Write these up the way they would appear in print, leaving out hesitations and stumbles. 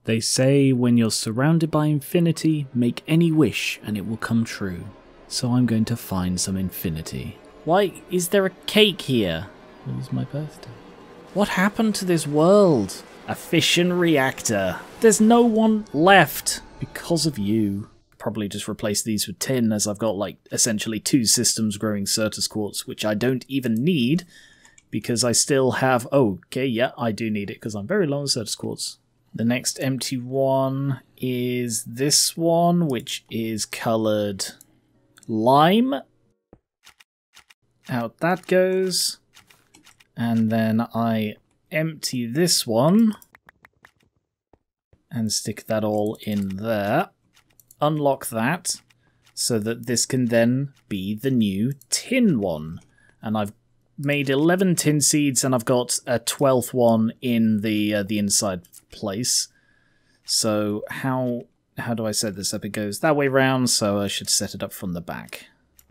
They say when you're surrounded by infinity, make any wish and it will come true. So I'm going to find some infinity. Why is there a cake here? It was my birthday. What happened to this world? A fission reactor. There's no one left because of you. Probably just replace these with tin, as I've got like essentially 2 systems growing Certus quartz, which I don't even need because I still have... Oh, okay, yeah, I do need it because I'm very low on Certus quartz. The next empty one is this one, which is coloured lime. Out that goes. And then I empty this one and stick that all in there. Unlock that so that this can then be the new tin one. And I've made 11 tin seeds and I've got a 12th one in the inside place. So how do I set this up? It goes that way round, so I should set it up from the back.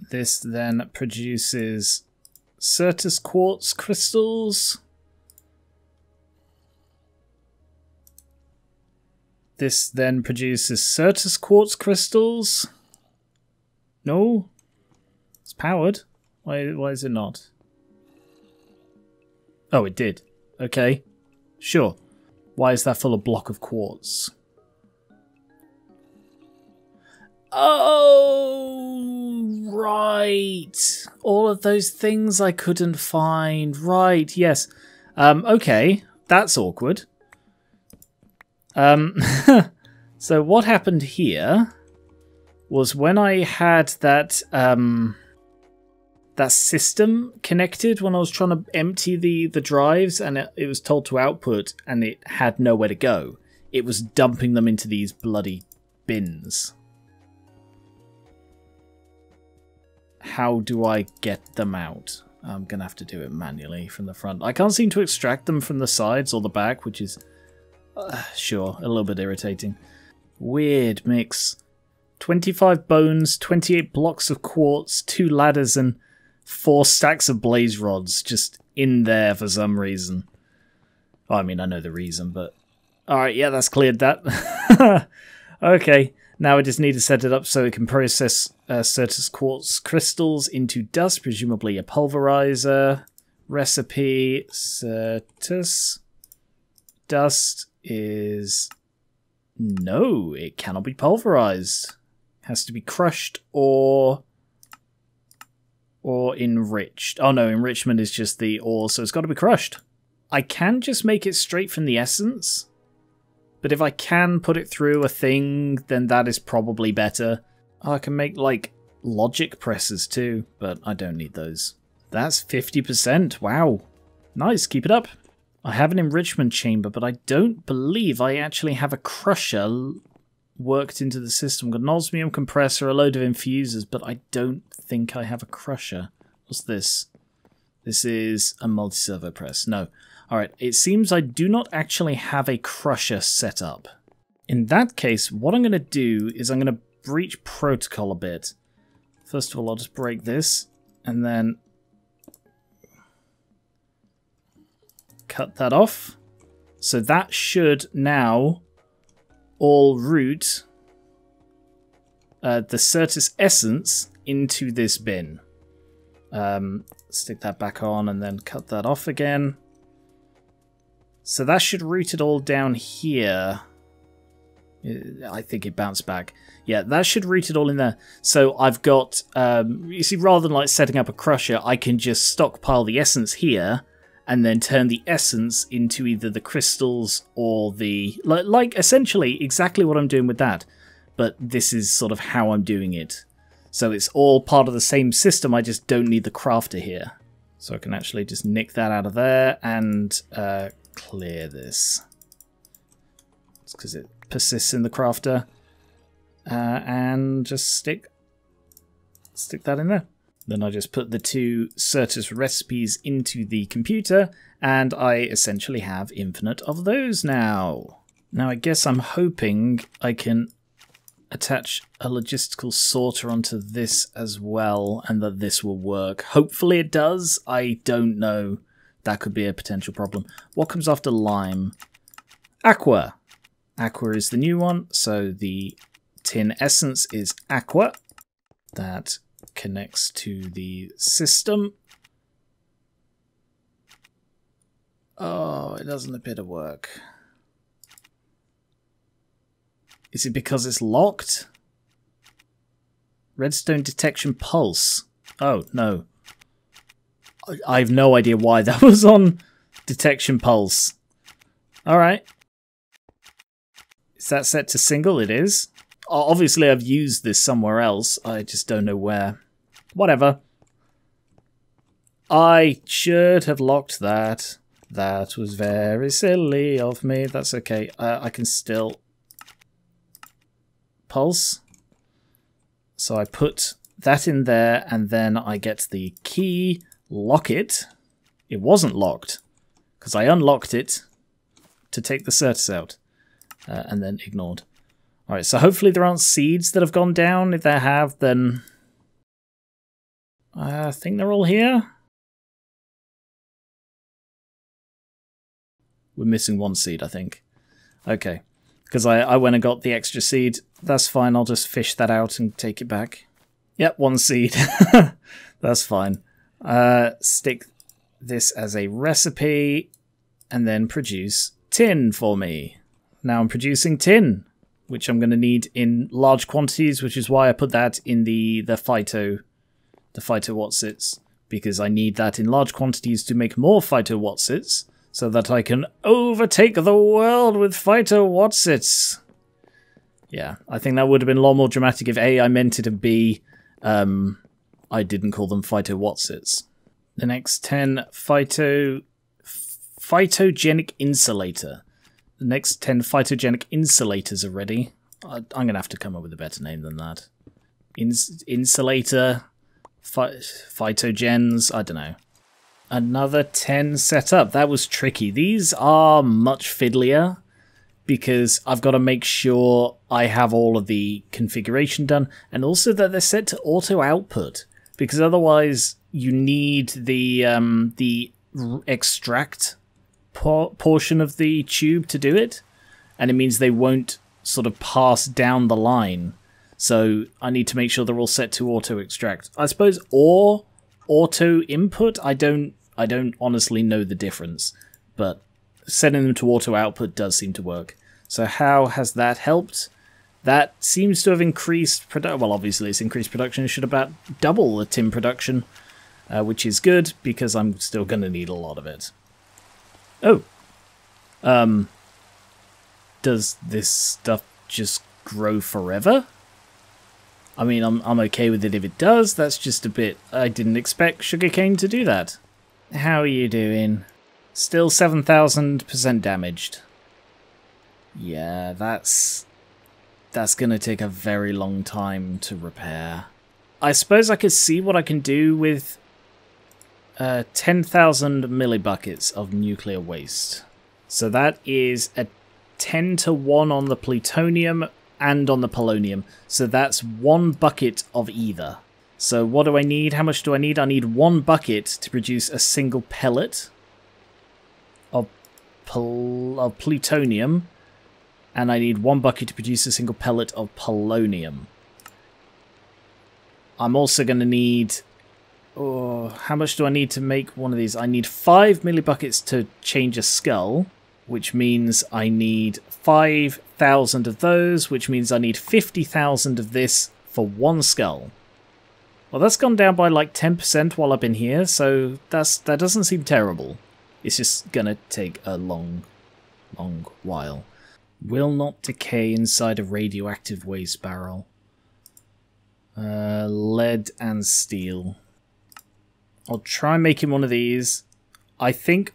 This then produces Certus quartz crystals. This then produces Certus quartz crystals. No? It's powered. Why is it not? Oh, it did. Okay. Sure. Why is that full of block of quartz? Oh, right. All of those things I couldn't find. Right, yes. Okay. That's awkward. So what happened here was when I had that that system connected, when I was trying to empty the drives and it was told to output and it had nowhere to go, it was dumping them into these bloody bins. How do I get them out? I'm gonna have to do it manually from the front. I can't seem to extract them from the sides or the back, which is sure, a little bit irritating. Weird mix. 25 bones, 28 blocks of quartz, 2 ladders, and 4 stacks of blaze rods just in there for some reason. Well, I mean, I know the reason, but... Alright, yeah, that's cleared that. Okay, now I just need to set it up so it can process Certus quartz crystals into dust, presumably a pulverizer. Recipe, Certus dust is... No, it cannot be pulverized. It has to be crushed or enriched. Oh no, enrichment is just the ore, so it's got to be crushed. I can just make it straight from the essence, but if I can put it through a thing, then that is probably better. Oh, I can make, like, logic presses too, but I don't need those. That's 50%. Wow. Nice, keep it up. I have an enrichment chamber, but I don't believe I actually have a crusher worked into the system. I've got an osmium compressor, a load of infusers, but I don't think I have a crusher. What's this? This is a multi-servo press. No. Alright, it seems I do not actually have a crusher set up. In that case, what I'm going to do is I'm going to breach protocol a bit. First of all, I'll just break this, and then cut that off. So that should now all route the Certus essence into this bin. Stick that back on and then cut that off again. So that should route it all down here. I think it bounced back. Yeah, that should route it all in there. So I've got, you see, rather than like setting up a crusher, I can just stockpile the essence here and then turn the essence into either the crystals or the... Like essentially exactly what I'm doing with that. But this is sort of how I'm doing it. So it's all part of the same system, I just don't need the crafter here. So I can actually just nick that out of there and clear this. It's because it persists in the crafter. And just stick that in there. Then I just put the 2 Certus recipes into the computer, and I essentially have infinite of those now. Now I guess I'm hoping I can attach a logistical sorter onto this as well, and that this will work. Hopefully it does. I don't know. That could be a potential problem. What comes after lime? Aqua. Aqua is the new one, so the tin essence is aqua. That connects to the system. Oh, it doesn't appear to work. Is it because it's locked? Redstone detection pulse. Oh, no. I have no idea why that was on detection pulse. Alright. Is that set to single? It is. Obviously, I've used this somewhere else. I just don't know where. Whatever. I should have locked that. That was very silly of me. That's okay. I can still pulse. So I put that in there, and then I get the key, lock it. It wasn't locked, because I unlocked it to take the Certus out, and then ignored. Alright, so hopefully there aren't seeds that have gone down. If there have, then I think they're all here. We're missing one seed, I think. Okay, because I went and got the extra seed. That's fine, I'll just fish that out and take it back. Yep, one seed. That's fine. Stick this as a recipe, and then produce tin for me. Now I'm producing tin, which I'm going to need in large quantities, which is why I put that in the phyto whatsits, because I need that in large quantities to make more phyto whatsits, so that I can overtake the world with phyto whatsits. Yeah, I think that would have been a lot more dramatic if A, I meant it, and B, I didn't call them phyto whatsits. The next 10 phytogenic insulator. The next 10 phytogenic insulators are ready. I'm going to have to come up with a better name than that. Insulator, phytogens, I don't know. Another 10 set up. That was tricky. These are much fiddlier because I've got to make sure I have all of the configuration done, and also that they're set to auto output, because otherwise you need the extract portion of the tube to do it, and it means they won't sort of pass down the line. So I need to make sure they're all set to auto extract. I suppose, or auto input. I don't honestly know the difference, but setting them to auto output does seem to work. So how has that helped? That seems to have increased production. Well, obviously it's increased production. It should about double the tin production, which is good because I'm still going to need a lot of it. Oh, does this stuff just grow forever? I mean, I'm okay with it if it does. That's just a bit... I didn't expect sugarcane to do that. How are you doing? Still 7,000% damaged. Yeah, that's going to take a very long time to repair. I suppose I could see what I can do with 10,000 millibuckets of nuclear waste. So that is a 10-to-1 on the plutonium and on the polonium. So that's 1 bucket of either. So what do I need? How much do I need? I need 1 bucket to produce a single pellet of plutonium. And I need 1 bucket to produce a single pellet of polonium. I'm also going to need... Oh, how much do I need to make one of these? I need 5 millibuckets to change a skull, which means I need 5,000 of those, which means I need 50,000 of this for 1 skull. Well, that's gone down by like 10% while I've been here, so that doesn't seem terrible. It's just gonna take a long while. Will not decay inside a radioactive waste barrel. Lead and steel. I'll try making one of these. I think,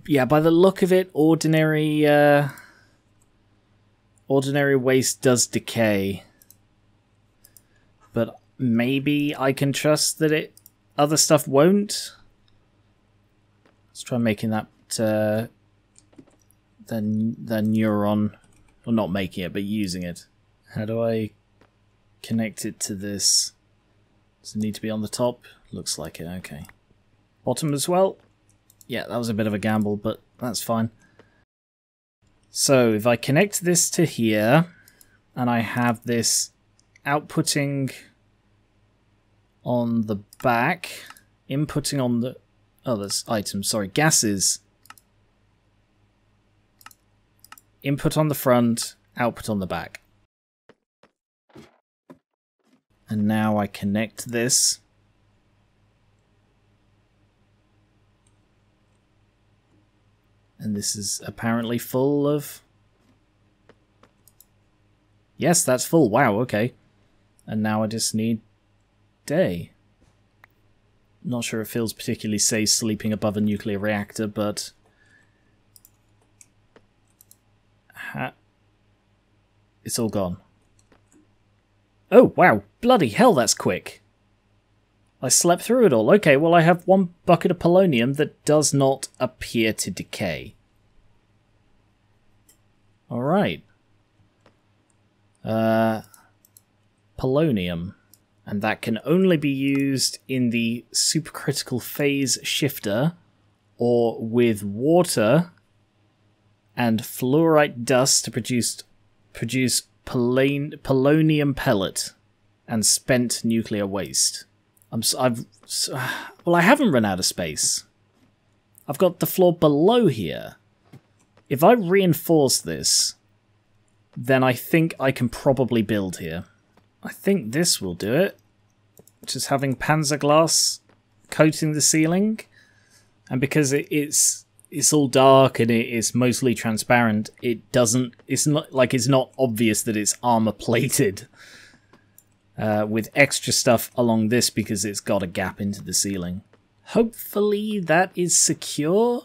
yeah, by the look of it, ordinary waste does decay. But maybe I can trust that other stuff won't. Let's try making that the neuron, or not making it, but using it. How do I connect it to this? Does it need to be on the top? Looks like it, okay. Bottom as well? Yeah, that was a bit of a gamble, but that's fine. So if I connect this to here, and I have this outputting on the back, inputting on the... Oh, that's items, sorry, gases. Input on the front, output on the back. And now I connect this. And this is apparently full of... Yes, that's full. Wow, okay. And now I just need day. Not sure it feels particularly safe sleeping above a nuclear reactor, but... It's all gone. Oh, wow. Bloody hell, that's quick. I slept through it all. Okay, well I have 1 bucket of polonium that does not appear to decay. Alright. Polonium. And that can only be used in the supercritical phase shifter or with water and fluorite dust to produce polonium pellet and spent nuclear waste. Well, I haven't run out of space. I've got the floor below here. If I reinforce this, then I think I can probably build here. I think this will do it. Just having panzer glass coating the ceiling. And because it's all dark and it is mostly transparent, it's not obvious that it's armor plated. With extra stuff along this because it's got a gap into the ceiling. Hopefully that is secure.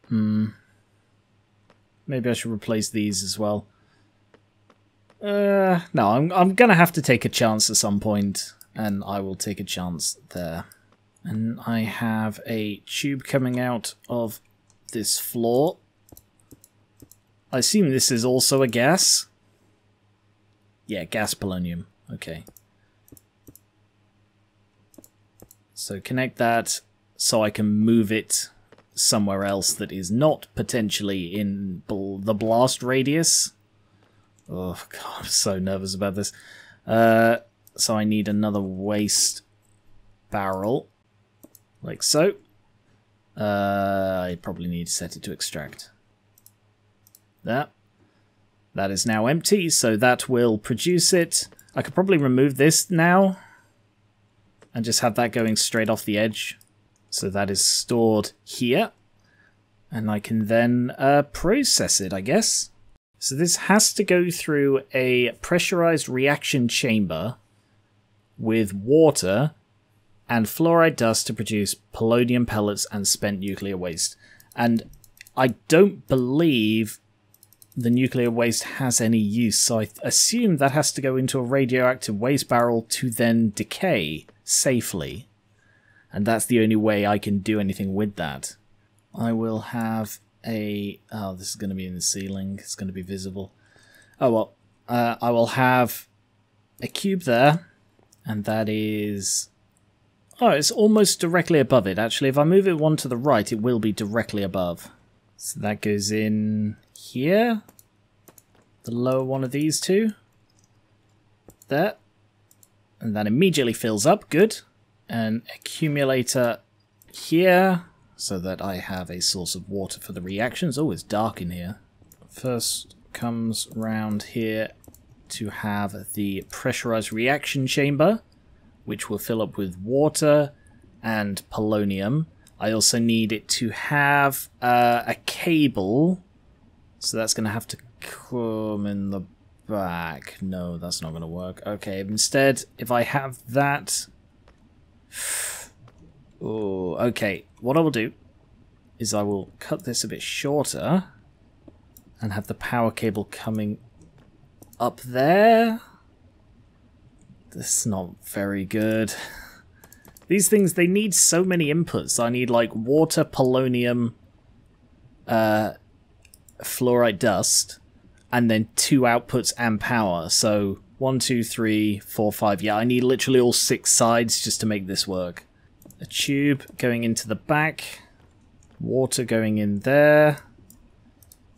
Maybe I should replace these as well. No, I'm gonna have to take a chance at some point, and I will take a chance there. And I have a tube coming out of this floor. I assume this is also a gas. Yeah, gas polonium. Okay. So connect that so I can move it somewhere else that is not potentially in the blast radius. Oh god, I'm so nervous about this. So I need another waste barrel. Like so. I probably need to set it to extract. There. That is now empty, so that will produce it. I could probably remove this now and just have that going straight off the edge. So that is stored here. And I can then process it, I guess. So this has to go through a pressurized reaction chamber with water and fluoride dust to produce polonium pellets and spent nuclear waste. And I don't believe the nuclear waste has any use, so I assume that has to go into a radioactive waste barrel to then decay safely. And that's the only way I can do anything with that. I will have a... Oh, this is going to be in the ceiling. It's going to be visible. Oh, well. I will have a cube there. And that is... Oh, it's almost directly above it. Actually, if I move it one to the right, it will be directly above. So that goes in here. The lower one of these two. There. And that immediately fills up. Good. An accumulator here, so that I have a source of water for the reactions. Oh, it's dark in here. First comes round here to have the pressurized reaction chamber, which will fill up with water and polonium. I also need it to have a cable, so that's going to have to come in the back. No, that's not going to work. Okay, instead, if I have that... Oh, okay. What I will do is I will cut this a bit shorter and have the power cable coming up there. This is not very good. These things, they need so many inputs. I need like water, polonium, fluorite dust, and then 2 outputs and power. So 1, 2, 3, 4, 5. Yeah, I need literally all 6 sides just to make this work. A tube going into the back. Water going in there.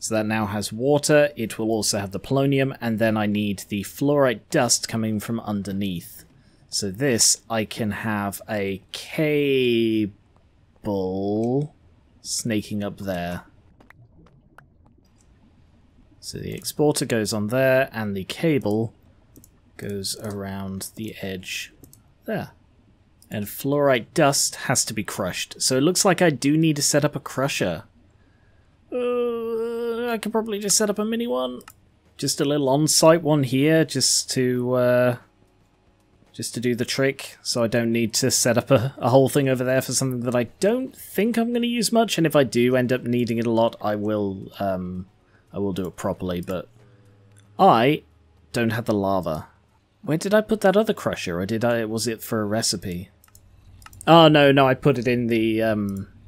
So that now has water. It will also have the polonium, and then I need the fluorite dust coming from underneath. So this, I can have a cable snaking up there. So the exporter goes on there, and the cable goes around the edge there. And fluorite dust has to be crushed. So it looks like I do need to set up a crusher. I could probably just set up a mini one. Just a little on-site one here, just to do the trick. So I don't need to set up a whole thing over there for something that I don't think I'm going to use much. And if I do end up needing it a lot, I will do it properly. But I don't have the lava. Where did I put that other crusher, or was it for a recipe? Oh, no, I put it in the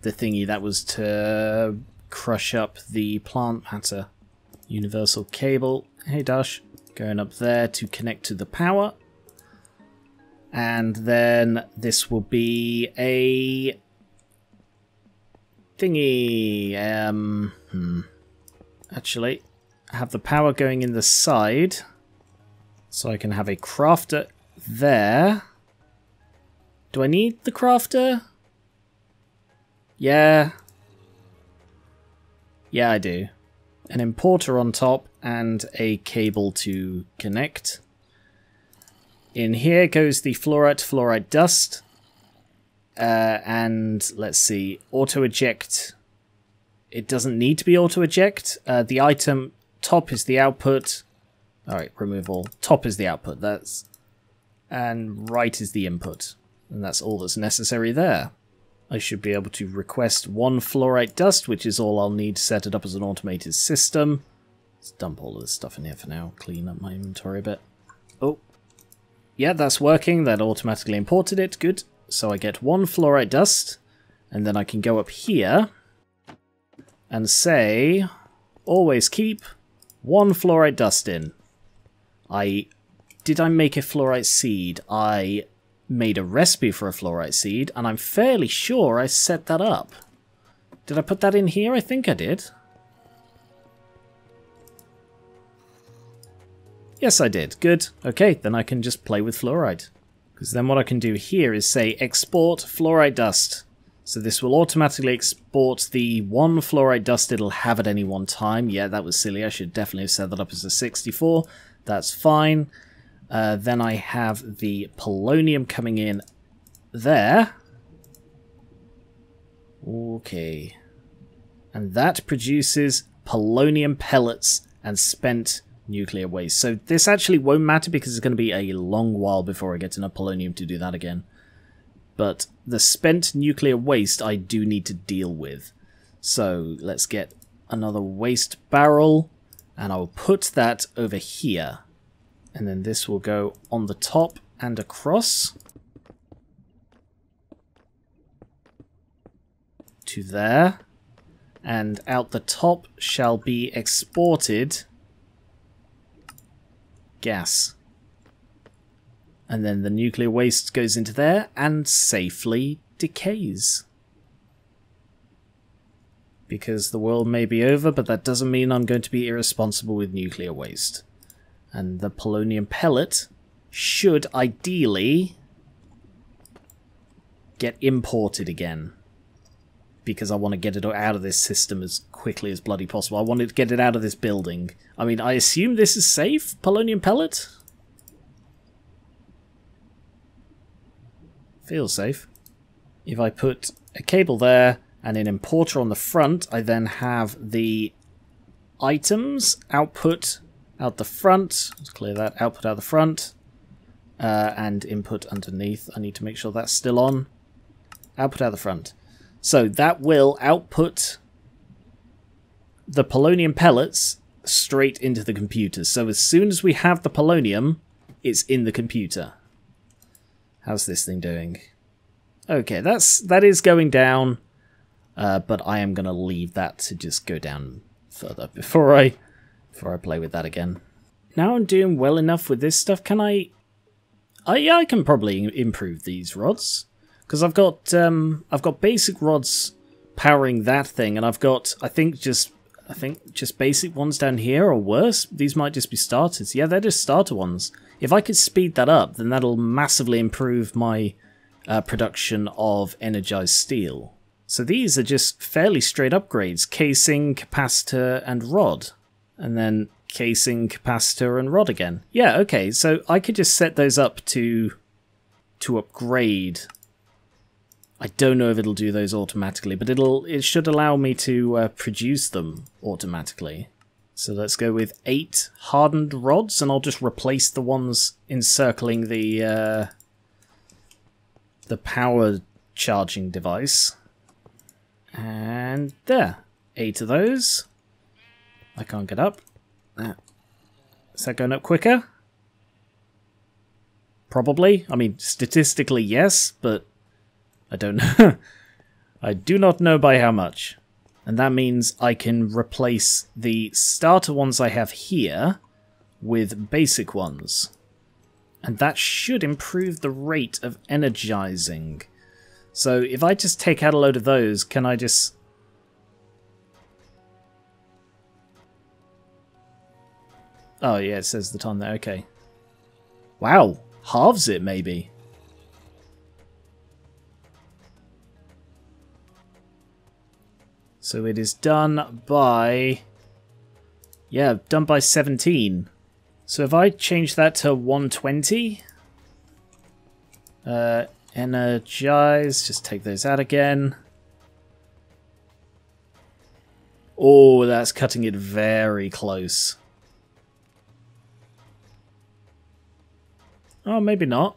thingy that was to crush up the plant matter. Universal cable. Hey, Dash. Going up there to connect to the power. And then this will be a thingy. Actually, I have the power going in the side. So I can have a crafter there. Do I need the crafter? Yeah. Yeah, I do. An importer on top and a cable to connect. In here goes the fluorite dust. And let's see, auto-eject. It doesn't need to be auto-eject. The item top is the output. Alright, remove all. Top is the output. And right is the input. And that's all that's necessary there. I should be able to request one fluorite dust, which is all I'll need to set it up as an automated system. Let's dump all of this stuff in here for now. Clean up my inventory a bit. Oh. Yeah, that's working. That automatically imported it. Good. So I get one fluorite dust. And then I can go up here and say, always keep one fluorite dust in. Did I make a fluorite seed? I made a recipe for a fluorite seed, and I'm fairly sure I set that up. Did I put that in here? I think I did. Yes, I did. Good. Okay, then I can just play with fluorite. Because then what I can do here is say export fluorite dust. So this will automatically export the one fluorite dust it'll have at any one time. Yeah, that was silly. I should definitely have set that up as a 64. That's fine. Then I have the polonium coming in there. Okay. And that produces polonium pellets and spent nuclear waste. So this actually won't matter because it's going to be a long while before I get enough polonium to do that again. But the spent nuclear waste I do need to deal with. So let's get another waste barrel, and I'll put that over here. And then this will go on the top and across to there. And out the top shall be exported gas. And then the nuclear waste goes into there and safely decays. Because the world may be over, but that doesn't mean I'm going to be irresponsible with nuclear waste. And the polonium pellet should ideally get imported again. Because I want to get it out of this system as quickly as bloody possible. I want to get it out of this building. I mean, I assume this is safe, polonium pellet? Feels safe. If I put a cable there and an importer on the front, I then have the items output out the front. Let's clear that. Output out the front. And input underneath. I need to make sure that's still on. Output out the front. So that will output the polonium pellets straight into the computer. So as soon as we have the polonium, it's in the computer. How's this thing doing? Okay, that is going down, but I am going to leave that to just go down further before I play with that again. Now I'm doing well enough with this stuff. Can I? Yeah, I can probably improve these rods because I've got basic rods powering that thing, and I've got, I think, just I think just basic ones down here or worse. These might just be starters. Yeah, they're just starter ones. If I could speed that up, then that'll massively improve my production of energized steel. So these are just fairly straight upgrades. Casing, capacitor, and rod. And then casing, capacitor, and rod again. Yeah, okay, so I could just set those up to upgrade. I don't know if it'll do those automatically, but it should allow me to produce them automatically. So let's go with 8 hardened rods, and I'll just replace the ones encircling the power charging device. And there, 8 of those. I can't get up. Is that going up quicker? Probably. I mean, statistically, yes, but I don't know. I do not know by how much. And that means I can replace the starter ones I have here with basic ones. And that should improve the rate of energizing. So if I just take out a load of those, can I just... Oh yeah, it says the time there, okay. Wow, halves it maybe. So it is done by... Yeah, done by 17. So if I change that to 120... energize, just take those out again. Oh, that's cutting it very close. Oh, maybe not.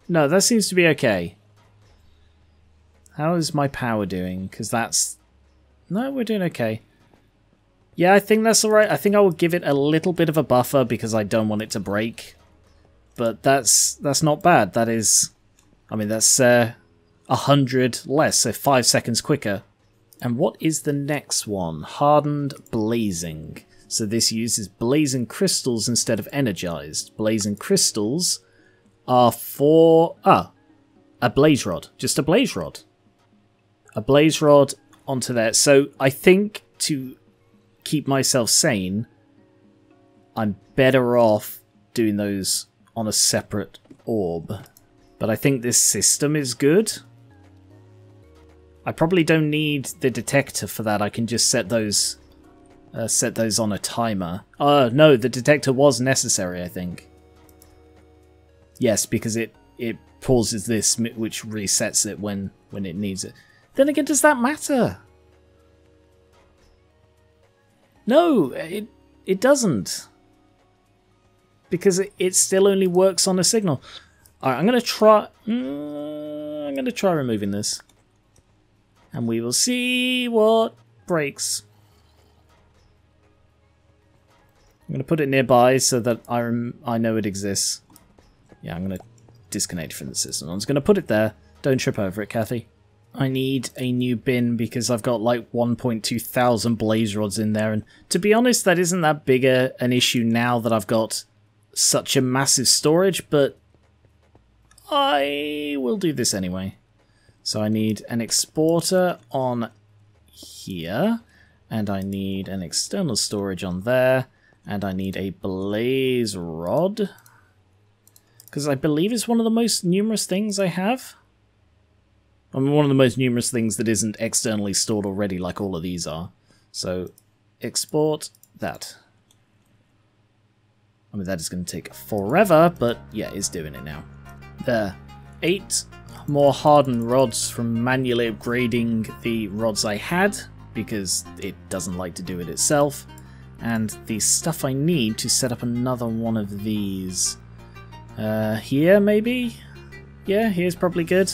No, that seems to be okay. How is my power doing? Because that's... No, we're doing okay. Yeah, I think that's alright. I think I will give it a little bit of a buffer because I don't want it to break. But that's not bad. That is... I mean, that's 100 less, so 5 seconds quicker. And what is the next one? Hardened blazing. So this uses blazing crystals instead of energized. Blazing crystals are for... a blaze rod. Just a blaze rod. A blaze rod onto there. So I think to keep myself sane, I'm better off doing those on a separate orb. But I think this system is good. I probably don't need the detector for that. I can just set those on a timer. No, the detector was necessary, I think. Yes, because it pauses this, which resets it when it needs it. Then again, does that matter? No, it doesn't. Because it still only works on a signal. Alright, I'm gonna try removing this. And we will see what breaks. I'm going to put it nearby so that I know it exists. Yeah, I'm going to disconnect from the system. I'm just going to put it there. Don't trip over it, Kathy. I need a new bin because I've got like 1.2 thousand blaze rods in there. And to be honest, that isn't that big an issue now that I've got such a massive storage. But I will do this anyway. So I need an exporter on here. And I need an external storage on there. And I need a blaze rod. Because I believe it's one of the most numerous things I have. I mean, one of the most numerous things that isn't externally stored already, like all of these are. So, export that. I mean, that is going to take forever, but yeah, it's doing it now. There. 8 more hardened rods from manually upgrading the rods I had, because it doesn't like to do it itself. And the stuff I need to set up another one of these. Here, maybe? Yeah, here's probably good.